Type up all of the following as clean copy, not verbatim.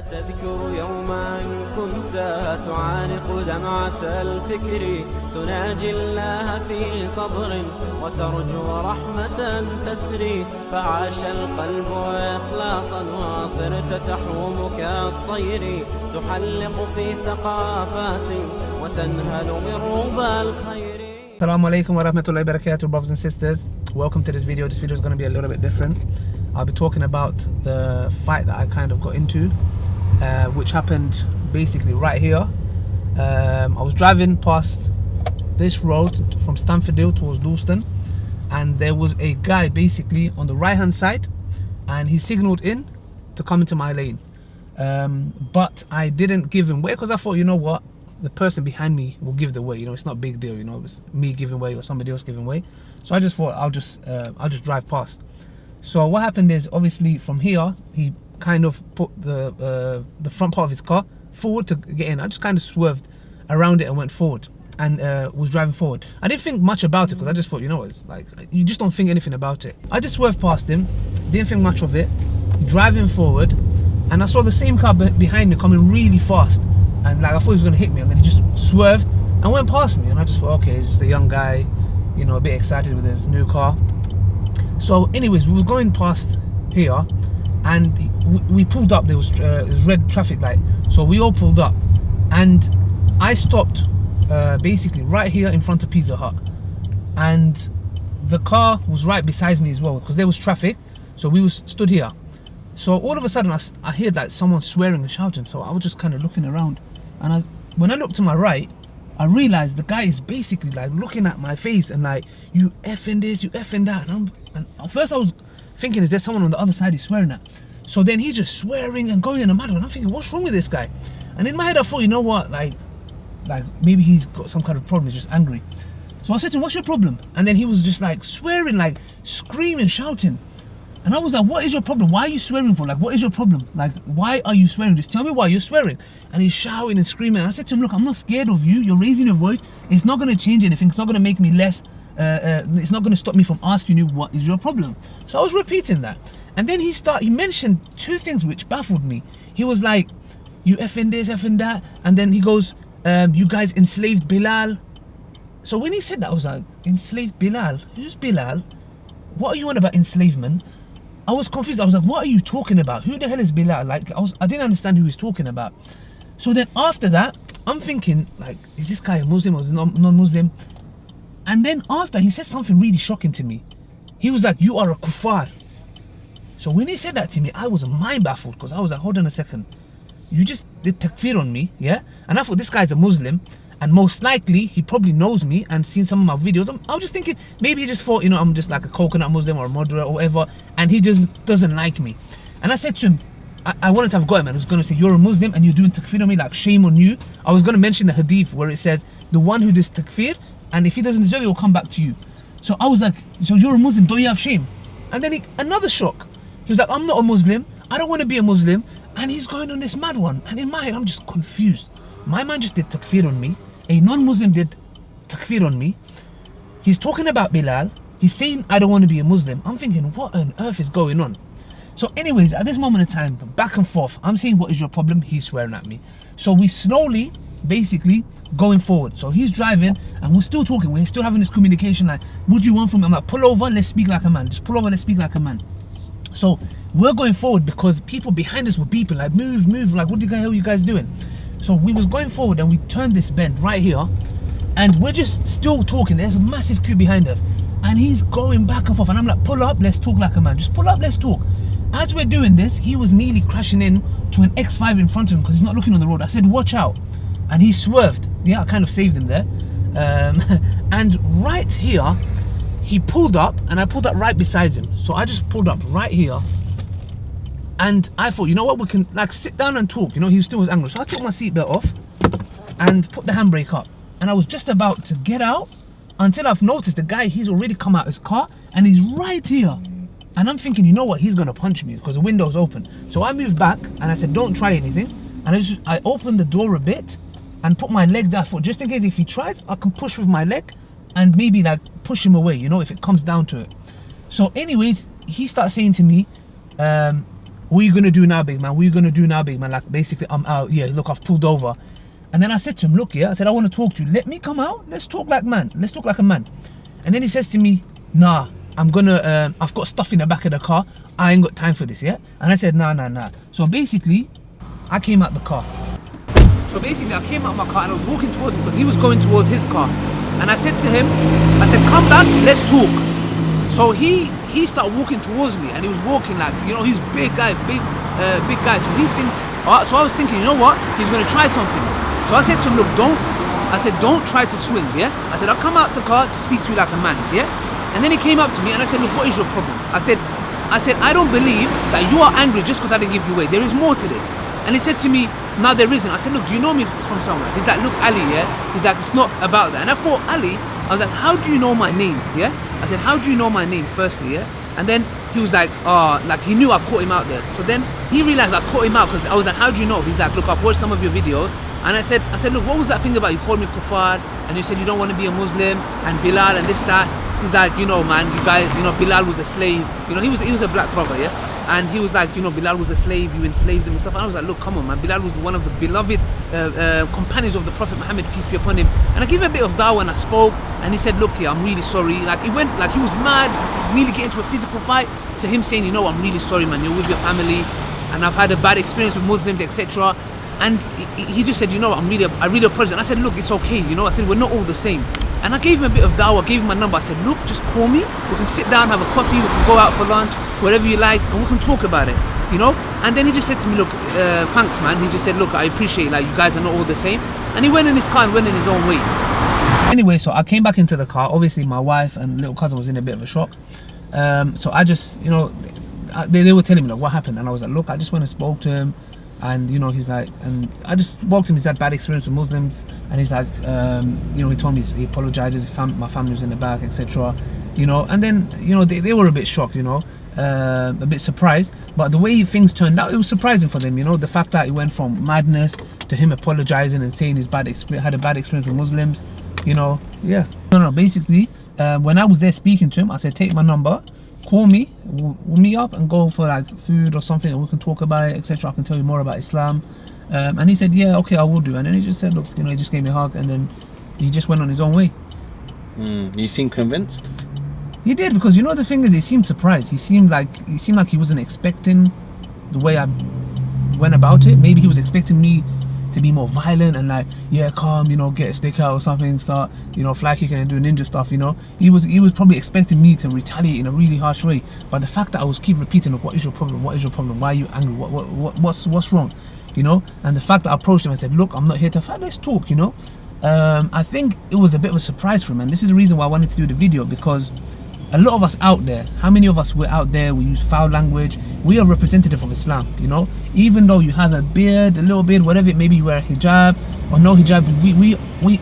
أتذكر يوما كنت تعانق دمعة الفكر تناجي الله في صبر وترجو رحمة تسري فعاش القلب إخلاصا وصرت تحوم كالطير تحلق في ثقافات وتنهل من ربى الخير. Assalamu alaikum wa rahmatullahi wa barakatuh, brothers and sisters. Welcome to this video. This video is going to be a little bit different. I'll be talking about the fight that I kind of got into, which happened basically right here. I was driving past this road from Stamfordale towards Dalston, and there was a guy basically on the right hand side, and he signaled in to come into my lane. But I didn't give him way because I thought, you know what, the person behind me will give the way. You know, it's not a big deal. You know, it's me giving way or somebody else giving way. So I just thought I'll just drive past. So what happened is, obviously from here he kind of put the front part of his car forward to get in. I just kind of swerved around it and went forward and was driving forward. I didn't think much about it because I just thought, you know, it's like you just don't think anything about it. I just swerved past him, didn't think much of it, driving forward, and I saw the same car behind me coming really fast. And like I thought he was gonna hit me, and then he just swerved and went past me, and I just thought, okay, he's just a young guy, you know, a bit excited with his new car. So anyways, we was going past here, and we pulled up. There was red traffic light, so we all pulled up, and I stopped basically right here in front of Pizza Hut, and the car was right beside me as well because there was traffic, so we was stood here. So all of a sudden I heard like someone swearing and shouting, so I was just kind of looking around, and when I looked to my right, I realized the guy is basically like looking at my face and like, you effing this, you effing that, and at first I was thinking, is there someone on the other side he's swearing at? So then he's just swearing and going in a mad one. I'm thinking, what's wrong with this guy? And in my head I thought, you know what, like maybe he's got some kind of problem, he's just angry. So I said to him, what's your problem? And then he was just like swearing, like screaming, shouting. And I was like, what is your problem? Why are you swearing for? Like, what is your problem? Like, why are you swearing? Just tell me why you're swearing. And he's shouting and screaming. And I said to him, look, I'm not scared of you. You're raising your voice. It's not going to change anything. It's not going to make me less, it's not going to stop me from asking you what is your problem. So I was repeating that. And then he mentioned two things which baffled me. He was like, you effing this, effing that. And then he goes, you guys enslaved Bilal. So when he said that, I was like, enslaved Bilal? Who's Bilal? What are you on about enslavement? I was confused. I was like, what are you talking about? Who the hell is Bilal? Like, I didn't understand who he's talking about. So then after that, I'm thinking, like, is this guy a Muslim or non-Muslim? And then after, he said something really shocking to me. He was like, you are a kuffar. So when he said that to me, I was mind baffled because I was like, hold on a second. You just did takfir on me, yeah? And I thought this guy's a Muslim, and most likely he probably knows me and seen some of my videos. I was just thinking, maybe he just thought, you know, I'm just like a coconut Muslim or a moderate or whatever, and he just doesn't like me. And I said to him, I wanted to have got him, and I was going to say, you're a Muslim and you're doing takfir on me, like shame on you. I was going to mention the hadith where it says, the one who does takfir, and if he doesn't deserve it, will come back to you. So I was like, so you're a Muslim, don't you have shame? And then another shock. He was like, I'm not a Muslim, I don't want to be a Muslim, and he's going on this mad one. And in my head, I'm just confused. My man just did takfir on me. A non-Muslim did takfir on me. He's talking about Bilal. He's saying, I don't want to be a Muslim. I'm thinking, what on earth is going on? So anyways, at this moment in time, back and forth, I'm saying, what is your problem? He's swearing at me. So we slowly, basically, going forward. So he's driving and we're still talking. We're still having this communication like, what do you want from me? I'm like, pull over, let's speak like a man. Just pull over, let's speak like a man. So we're going forward because people behind us were beeping like, move, like, what the hell are you guys doing? So we was going forward and we turned this bend right here, and we're just still talking. There's a massive queue behind us and he's going back and forth, and I'm like, pull up, let's talk like a man. Just pull up, let's talk. As we're doing this, he was nearly crashing in to an X5 in front of him because he's not looking on the road. I said, watch out, and he swerved. Yeah, I kind of saved him there. And right here he pulled up, and I pulled up right beside him. So I just pulled up right here, and I thought, you know what, we can like sit down and talk. You know, he still was angry. So I took my seatbelt off and put the handbrake up, and I was just about to get out until I've noticed the guy, he's already come out his car and he's right here. And I'm thinking, you know what, he's gonna punch me because the window's open. So I moved back and I said, don't try anything. And I opened the door a bit and put my leg there for, just in case if he tries, I can push with my leg and maybe like push him away, you know, if it comes down to it. So anyways, he starts saying to me, what are you gonna do now, big man? What are you gonna do now, big man? Like, basically, I'm out. Yeah, look, I've pulled over. And then I said to him, look, yeah, I said, I want to talk to you. Let me come out. Let's talk like man. Let's talk like a man. And then he says to me, nah, I'm gonna, I've got stuff in the back of the car. I ain't got time for this, yeah? And I said, nah. So basically, I came out the car. So basically, I came out my car and I was walking towards him because he was going towards his car. And I said to him, I said, come back, let's talk. So he started walking towards me, and he was walking like, you know, he's big guy. So he's thinking, so I was thinking, you know what? He's gonna try something. So I said to him, look, don't try to swing, yeah? I said, I'll come out the car to speak to you like a man, yeah? And then he came up to me and I said, look, what is your problem? I said, I don't believe that you are angry just because I didn't give you away. There is more to this. And he said to me, no, there isn't. I said, look, do you know me from somewhere? He's like, look, Ali, yeah? He's like, it's not about that. And I thought, Ali, I was like, how do you know my name, yeah? I said, how do you know my name, firstly, yeah? And then he was like, like he knew I caught him out there. So then he realized I caught him out because I was like, how do you know? He's like, look, I've watched some of your videos. And I said, look, what was that thing about you called me kuffar and you said you don't want to be a Muslim and Bilal and this, that. He's like, you know, man, you guys, you know, Bilal was a slave. You know, he was a black brother, yeah? And he was like, you know, Bilal was a slave, you enslaved him and stuff. And I was like, look, come on, man. Bilal was one of the beloved companions of the Prophet Muhammad, peace be upon him. And I gave him a bit of dawah and I spoke. And he said, look, yeah, I'm really sorry. Like, he went, like, he was mad, nearly get into a physical fight, to him saying, you know, I'm really sorry, man. You're with your family. And I've had a bad experience with Muslims, etc. And he just said, you know, I really apologize. And I said, look, it's okay, you know. I said, we're not all the same. And I gave him a bit of dawah, gave him my number. I said, look, just call me. We can sit down, have a coffee, we can go out for lunch, whatever you like, and we can talk about it, you know. And then he just said to me, look, thanks, man. He just said, look, I appreciate, like, you guys are not all the same. And he went in his car and went in his own way. Anyway, so I came back into the car. Obviously, my wife and little cousin was in a bit of a shock. So I just, you know, they were telling me, like, what happened? And I was like, look, I just went and spoke to him. And, you know, he's like, and I just walked him, he's had bad experience with Muslims. And he's like, you know, he told me he apologizes, my family was in the back, etc. You know, and then, you know, they were a bit shocked, you know, a bit surprised. But the way things turned out, it was surprising for them, you know, the fact that it went from madness to him apologizing and saying he's had a bad experience with Muslims, you know, yeah. No, basically, when I was there speaking to him, I said, take my number, call me, we'll meet up and go for like food or something and we can talk about it, etc. I can tell you more about Islam. And he said, yeah, okay, I will do. And then he just said, look, you know, he just gave me a hug and then he just went on his own way. You seem convinced? He did, because you know the thing is, he seemed surprised. He seemed like he wasn't expecting the way I went about it. Maybe he was expecting me to be more violent and like, yeah, calm, you know, get a stick out or something, start, you know, fly kicking and doing ninja stuff, you know. He was probably expecting me to retaliate in a really harsh way. But the fact that I was keep repeating, look, what is your problem? What is your problem? Why are you angry? What's wrong? You know? And the fact that I approached him and said, look, I'm not here to fight, let's talk, you know. I think it was a bit of a surprise for him, and this is the reason why I wanted to do the video, because a lot of us out there, how many of us were out there, we use foul language, we are representative of Islam, you know. Even though you have a beard, a little beard, whatever it may be, you wear a hijab or no hijab,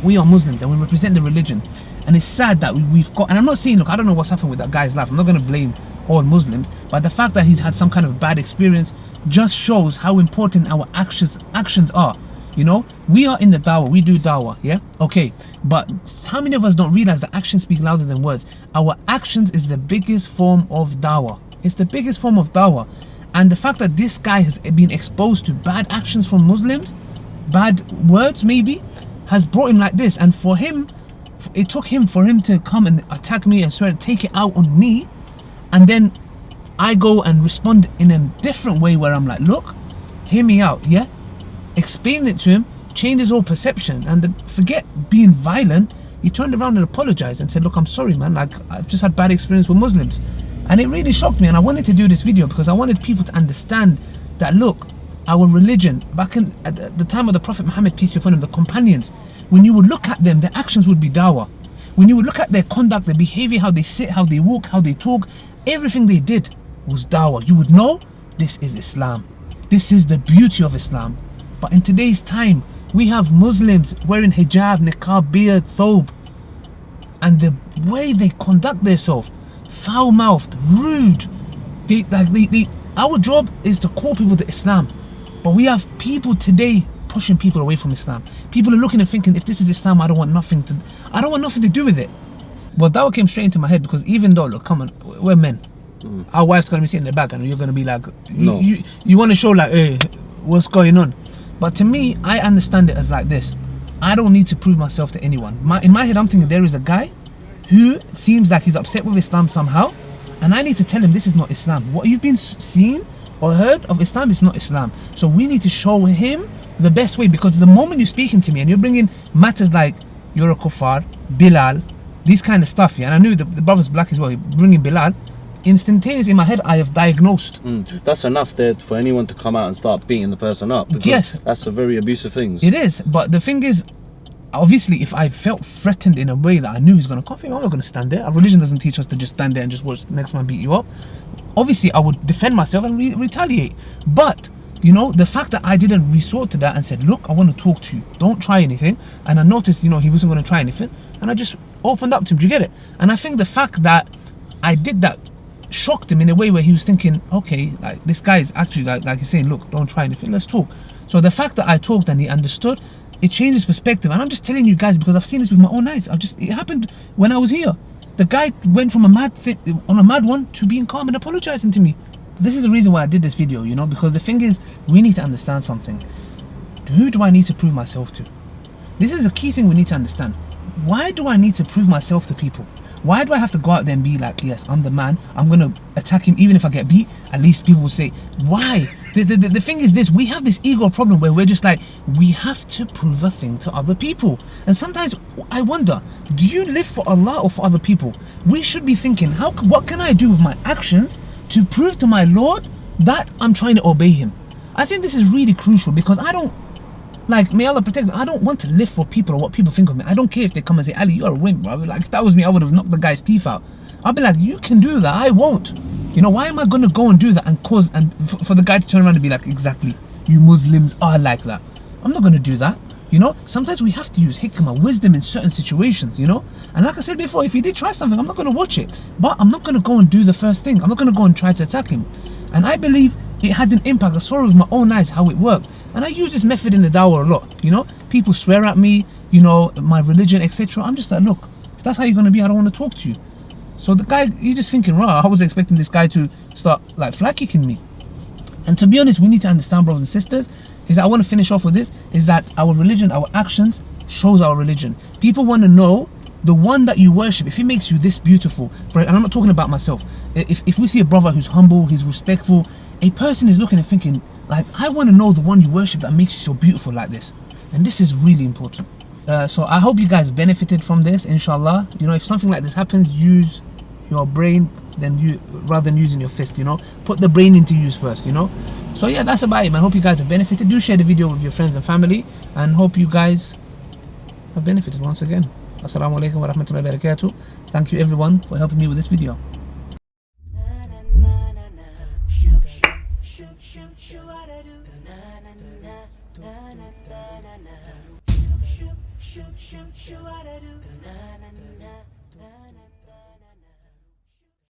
we are Muslims and we represent the religion. And it's sad that we've got, and I'm not saying, look, I don't know what's happened with that guy's life, I'm not going to blame all Muslims, but the fact that he's had some kind of bad experience just shows how important our actions are. You know, we are in the dawah, we do dawah, yeah? Okay, but how many of us don't realize that actions speak louder than words? Our actions is the biggest form of dawah. It's the biggest form of dawah. And the fact that this guy has been exposed to bad actions from Muslims, bad words maybe, has brought him like this. And for him, it took him for him to come and attack me and sort of take it out on me. And then I go and respond in a different way where I'm like, look, hear me out, yeah? Explain it to him, change his whole perception, and forget being violent. He turned around and apologized and said, look, I'm sorry, man, like, I've just had bad experience with Muslims. And it really shocked me, and I wanted to do this video because I wanted people to understand that, look, our religion, back at the time of the Prophet Muhammad, peace be upon him, the companions, when you would look at them, their actions would be dawah. When you would look at their conduct, their behavior, how they sit, how they walk, how they talk, everything they did was dawah. You would know, this is Islam. This is the beauty of Islam. But in today's time, we have Muslims wearing hijab, niqab, beard, thobe, and the way they conduct themselves, foul-mouthed, rude. Our job is to call people to Islam, but we have people today pushing people away from Islam. People are looking and thinking, if this is Islam, I don't want nothing to do with it. Well, that came straight into my head, because even though, look, come on, we're men, Our wife's gonna be sitting in the back, and you're gonna be like, No. you want to show like, hey, what's going on? But to me, I understand it as like this. I don't need to prove myself to anyone. In my head, I'm thinking there is a guy who seems like he's upset with Islam somehow, and I need to tell him this is not Islam. What you've been seeing or heard of Islam is not Islam. So we need to show him the best way, because the moment you're speaking to me and you're bringing matters like you're a kuffar, Bilal, these kind of stuff, yeah, and I knew the brother's black as well, bringing Bilal, instantaneously in my head I have diagnosed. That's enough there for anyone to come out and start beating the person up. Yes. That's a very abusive thing. It is, but the thing is, obviously, if I felt threatened in a way that I knew he's going to come for me, I'm not going to stand there. Our religion doesn't teach us to just stand there and just watch the next man beat you up. Obviously, I would defend myself and retaliate. But, you know, the fact that I didn't resort to that and said, look, I want to talk to you. Don't try anything. And I noticed, you know, he wasn't going to try anything. And I just opened up to him. Do you get it? And I think the fact that I did that shocked him in a way where he was thinking, okay, like this guy is actually like he's saying, look, don't try anything. Let's talk. So the fact that I talked and he understood, it changed his perspective. And I'm just telling you guys because I've seen this with my own eyes. It happened when I was here. The guy went from a mad one to being calm and apologizing to me. This is the reason why I did this video, you know, because the thing is, we need to understand something. Who do I need to prove myself to? This is a key thing we need to understand. Why do I need to prove myself to people? Why do I have to go out there and be like, yes, I'm the man, I'm going to attack him even if I get beat? At least people will say, why? The thing is this, we have this ego problem where we're just like, we have to prove a thing to other people. And sometimes I wonder, do you live for Allah or for other people? We should be thinking, what can I do with my actions to prove to my Lord that I'm trying to obey him? I think this is really crucial, because I don't, like, may Allah protect me, I don't want to live for people or what people think of me. I don't care if they come and say, Ali, you're a wimp, bro. Like, if that was me, I would have knocked the guy's teeth out. I'll be like, you can do that, I won't. You know, why am I going to go and do that and cause, and for the guy to turn around and be like, exactly, you Muslims are like that. I'm not going to do that. You know, sometimes we have to use hikmah, wisdom in certain situations, you know. And like I said before, if he did try something, I'm not going to watch it. But I'm not going to go and do the first thing. I'm not going to go and try to attack him. And I believe it had an impact. I saw it with my own eyes how it worked. And I use this method in the dawah a lot, you know. People swear at me, you know, my religion, etc. I'm just like, look, if that's how you're going to be, I don't want to talk to you. So the guy, he's just thinking, right, I was expecting this guy to start like flag kicking me. And to be honest, we need to understand, brothers and sisters, is that I want to finish off with this, is that our religion, our actions shows our religion. People want to know the one that you worship, if he makes you this beautiful, and I'm not talking about myself. If we see a brother who's humble, he's respectful, a person is looking and thinking, like, I want to know the one you worship that makes you so beautiful like this. And this is really important. So I hope you guys benefited from this, inshallah. You know, if something like this happens, use your brain rather than using your fist, you know. Put the brain into use first, you know. So yeah, that's about it, man. Hope you guys have benefited. Do share the video with your friends and family, and hope you guys have benefited once again. Assalamu alaikum wa rahmatullahi wa barakatuh. Thank you everyone for helping me with this video. Shoot,